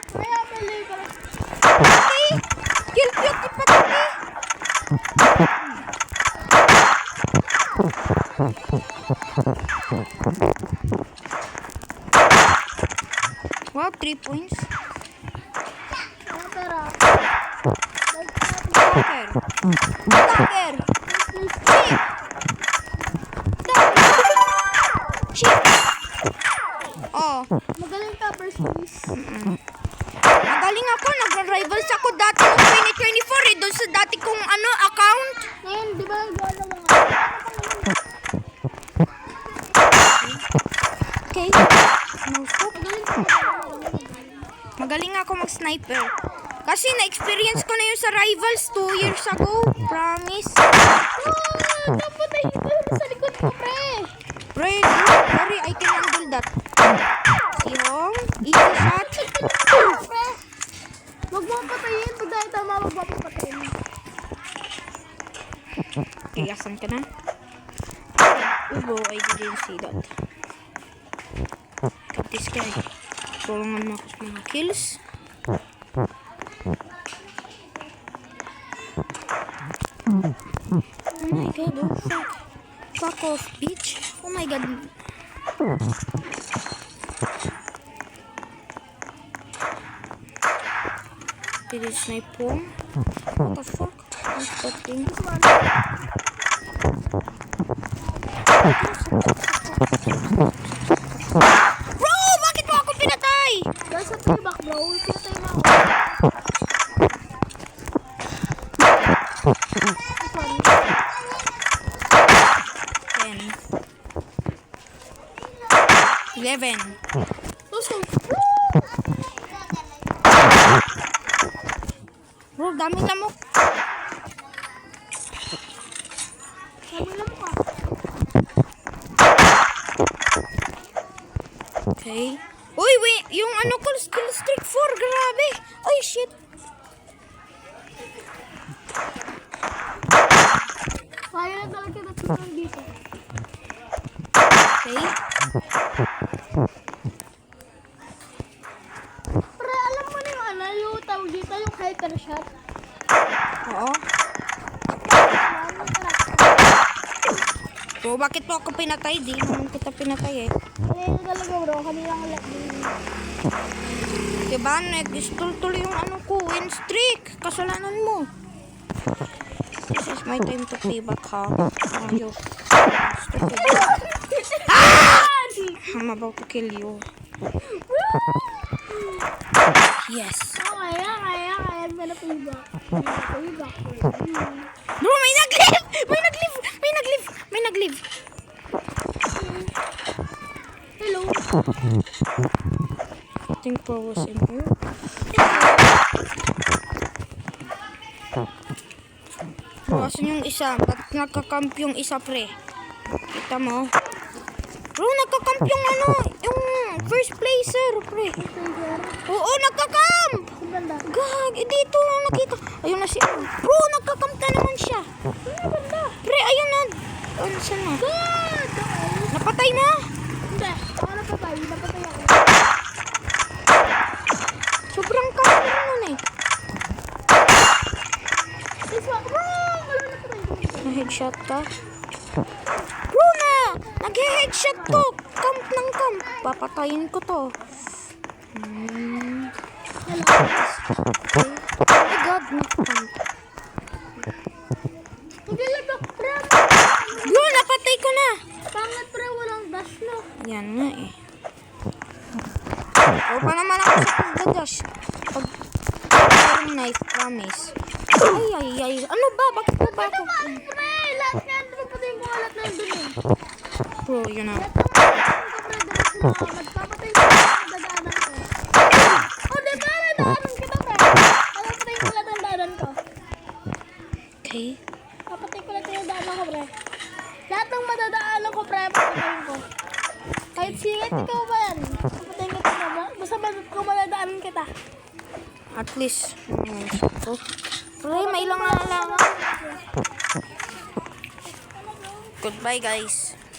Okay. Kill beauty pa tayo. Wow, 3 points. Dagger. Shit. Oh. Magaling ka, first please. Magaling ako. Nagra-rivals ako dati noong 2024 doon sa dati kong account. Ngayon, di ba nagawa mo? Okay. Magaling ako mag-sniper. Kasi na-experience ko na yun sa rivals 2 years ago. Promise. Dapat ay ito sa likod ko, pre. Pre, sorry, I can handle that. Si Hong, easy shot. Pre, wag mo patayin. Pag dahil tama, wag mo patayin. Okay, asan ka na? Ubo, I didn't see that. Got this guy. Tulungan mo ako sa mga kills. Oh my god, oh fuck. Fuck off, bitch. Oh my god. Did it snipe home? What the fuck? What's that thing? Bro! Bakit mo ako pinatay? Dahil sa payback, bro. Pinatay mo ako. 11. Bro, dami lamok. Sabi lang ka. Okay. Uy, wait. Yung ko, skill streak 4. Grabe. Ay, shit. Kaya na talaga natulong dito. Okay. Pre, alam mo na yung yung tawag dito, yung hyper shot. Oo. Bro, bakit mo ako pinatay? Di naman kita pinatay eh. Ngayon talaga bro, kanilang din. Diba, nag-tuloy yung ko, win streak. Kasalanan mo. This is my time to pay back, ha? Ayos. Stupid. Ah! I'm about to kill you. Yes. Kaya na payback. Payback. Bro, may nag-live! May nag-live! May nag-live! May nag-live! Hello. I think Pro was in here. Bro, asan yung isa? Ba't nagkakamp yung isa, pre? Kita mo? Bro, nagkakamp yung yung first placer, pre. Oo, nagkakamp! Ganda. Gag, dito nakita. Ayun na si Bro, nagkakamp na naman siya. Pre, ayun na. Ano siya na? Napatay na? Hindi. Ako napatay. Napatay ako. Sobrang kamp naman eh. This one. Bro! Wala na patay. Na-headshot ka? Bro na! Nag-headshot to! Camp ng camp. Papatayin ko to. Oh my god, nag-camp. Hindi lang pre. Bro, napatay ko na! Pangat pre, walang dash no. Yan nga eh. O pa naman ako sa pagdadash. Pag mayroong knife, promise. Ay. Ano ba? Bakit ba ako? Pre, lahat nga. Napatay mo lahat na doon eh. Bro, yun na. Magpapatay ko ang dadaanan ko. Oh, di ba? Dadaanan kita, pre. Papatay ko lahat ang dadaanan ko. Okay. Papatay ko lahat yung dadaanan ko, pre. Lahat ng madadaanan ko, pre, papatayin ko. Kahit singit, ikaw ba yan? Papatayin kita na. Basta kung madadaanan kita. At least. Pre, may ilang na lang. Goodbye, guys.